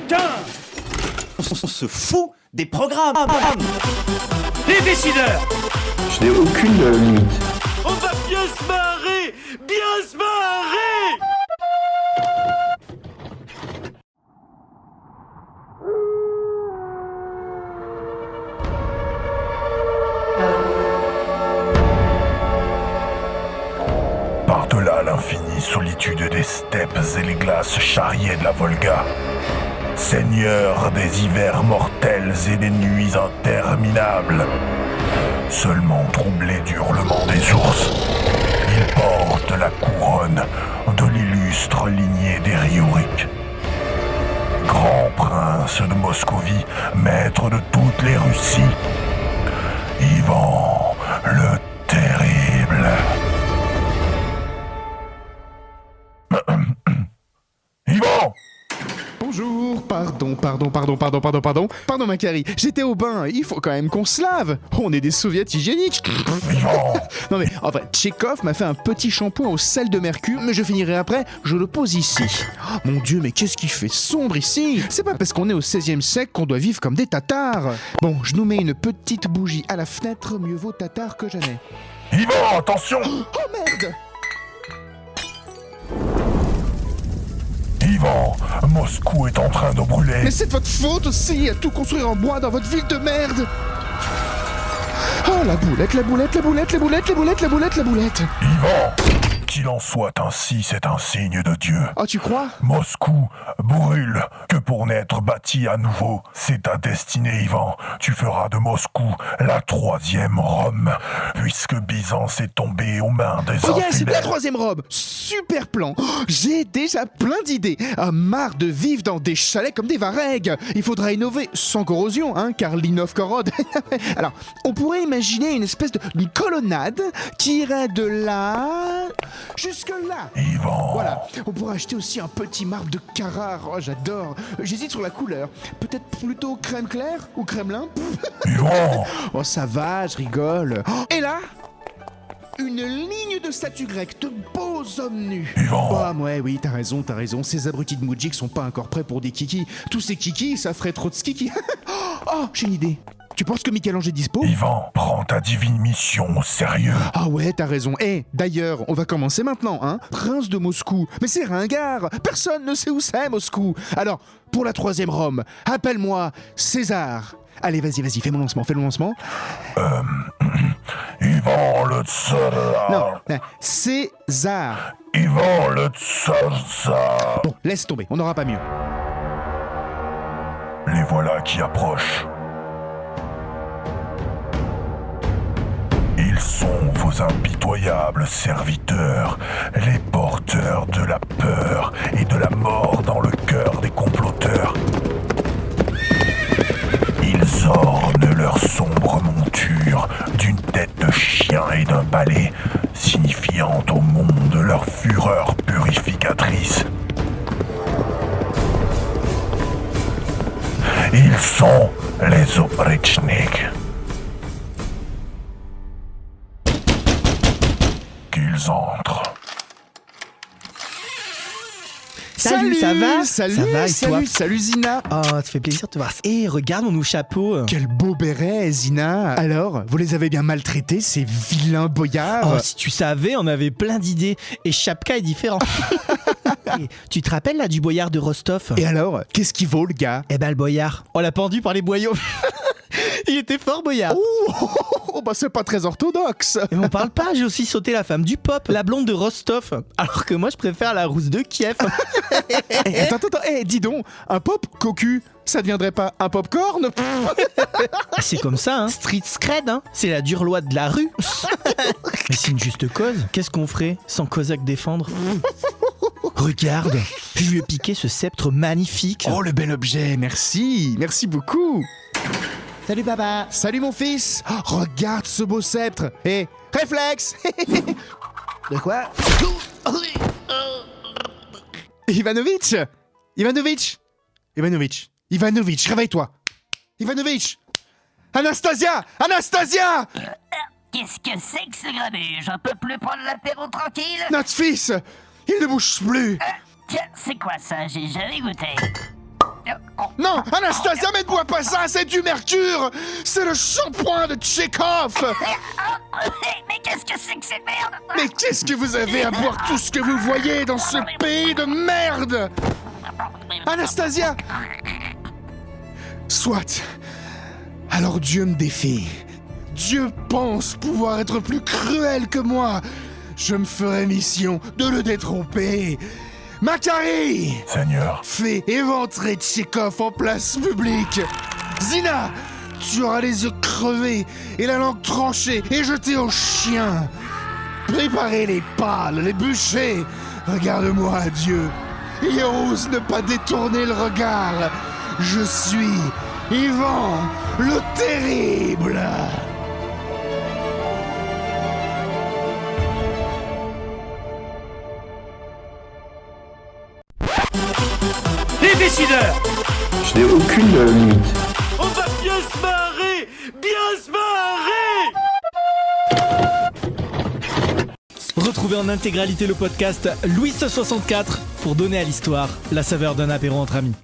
Putain! On se fout des programmes! Les décideurs! Je n'ai aucune limite. On va bien se marrer! Bien se marrer! Par-delà l'infinie solitude des steppes et les glaces charriées de la Volga, seigneur des hivers mortels et des nuits interminables, seulement troublé du hurlement des ours, il porte la couronne de l'illustre lignée des Riourik. Grand prince de Moscovie, maître de toutes les Russies, Ivan le Terrible. Ivan! Bonjour, pardon Macari, j'étais au bain, il faut quand même qu'on se lave. On est des soviets hygiéniques. Ivan! Non mais, en fait, Tchekhov m'a fait un petit shampoing au sel de mercure, mais je finirai après, je le pose ici. Oh, mon Dieu, mais qu'est-ce qu'il fait sombre ici? C'est pas parce qu'on est au 16e siècle qu'on doit vivre comme des tatars. Bon, je nous mets une petite bougie à la fenêtre, mieux vaut tatar que jamais. Ivan, attention! Oh merde! Ivan, Moscou est en train de brûler. Mais c'est de votre faute aussi, à tout construire en bois dans votre ville de merde! Oh, la boulette! Ivan, qu'il en soit ainsi, c'est un signe de Dieu. Oh, tu crois? Moscou brûle, que pour n'être bâti à nouveau, c'est ta destinée, Ivan. Tu feras de Moscou la 3e Rome, puisque Byzance est tombée aux mains des Oh yes, infidèles. la 3e robe! Super plan! Oh, j'ai déjà plein d'idées! Ah, marre de vivre dans des chalets comme des varègues! Il faudra innover, sans corrosion, hein, car l'innov corrode. Alors, on pourrait imaginer une espèce d'une colonnade qui irait de là jusque là. Ivan. Voilà, on pourrait acheter aussi un petit marbre de Carrare. Oh, j'adore. J'hésite sur la couleur. Peut-être plutôt crème claire ou crème-lin. Ivan. Oh, ça va, je rigole. Oh, et là, une ligne de statues grecques, de beaux hommes nus. Ivan. Oh, ouais, oui, t'as raison. Ces abrutis de Moujik sont pas encore prêts pour des kikis. Tous ces kikis, ça ferait trop de skikis. Oh, j'ai une idée. Tu penses que Michel-Ange est dispo? Ivan, prends ta divine mission au sérieux. Ah ouais, t'as raison. D'ailleurs, on va commencer maintenant, hein. Prince de Moscou. Mais c'est ringard. Personne ne sait où c'est, Moscou. Alors, pour la 3e Rome, appelle-moi César. Allez, vas-y, fais mon lancement. Ivan le Tsar. Non, César. Ivan le Tsar. Bon, laisse tomber, on n'aura pas mieux. Les voilà qui approchent. Ils sont vos impitoyables serviteurs, les porteurs de la peur et de la mort dans le cœur des comploteurs. Ils ornent leur sombre monture d'une tête de chien et d'un balai, signifiant au monde leur fureur purificatrice. Ils sont les Oprichniks. Qu'ils entrent. Salut, ça va? Salut, Ça va, et toi? salut Zina. Oh, ça fait plaisir de te voir. Et regarde mon nouveau chapeau. Quel beau béret, Zina. Alors, vous les avez bien maltraités, ces vilains boyards? Oh, si tu savais, on avait plein d'idées. Et Chapka est différent. Et tu te rappelles là du boyard de Rostov? Et alors, qu'est-ce qu'il vaut, le gars? Eh ben le boyard, on l'a pendu par les boyaux. Il était fort, boyard. Oh, bah c'est pas très orthodoxe. Et on parle pas, j'ai aussi sauté la femme du pop, la blonde de Rostov. Alors que moi, je préfère la rousse de Kiev. Attends, dis donc, un pop cocu, ça deviendrait pas un popcorn? C'est comme ça, hein. Street scred, hein. C'est la dure loi de la rue. Mais c'est une juste cause. Qu'est-ce qu'on ferait sans Kozak défendre? Regarde, je lui ai piqué ce sceptre magnifique. Oh, le bel objet, merci beaucoup. Salut papa. Salut mon fils. Oh, regarde ce beau sceptre. Réflexe. De quoi? Ivanovitch, réveille-toi. Ivanovitch. Anastasia. Qu'est-ce que c'est que ce grabuge? On peut plus prendre l'apéro tranquille? Notre fils, il ne bouge plus. Tiens, c'est quoi ça? J'ai jamais goûté. Oh, Non, Anastasia, mais ne bois pas ça, c'est du mercure. C'est le shampoing de Tchekhov. Mais qu'est-ce que c'est que ces merdes? Mais qu'est-ce que vous avez à boire tout ce que vous voyez dans ce pays de merde? Anastasia! Soit. Alors Dieu me défie. Dieu pense pouvoir être plus cruel que moi. Je me ferai mission de le détromper. Macari! Seigneur, Fais éventrer Tchekhov en place publique. Zina! Tu auras les yeux crevés et la langue tranchée et jetée aux chiens. Préparez les pales, les bûchers. Regarde-moi, Dieu, et ose ne pas détourner le regard. Je suis Ivan le Terrible. Les décideurs. Je n'ai aucune limite. On va bien se marrer. Bien se marrer. Retrouvez en intégralité le podcast Louis 64 pour donner à l'histoire la saveur d'un apéro entre amis.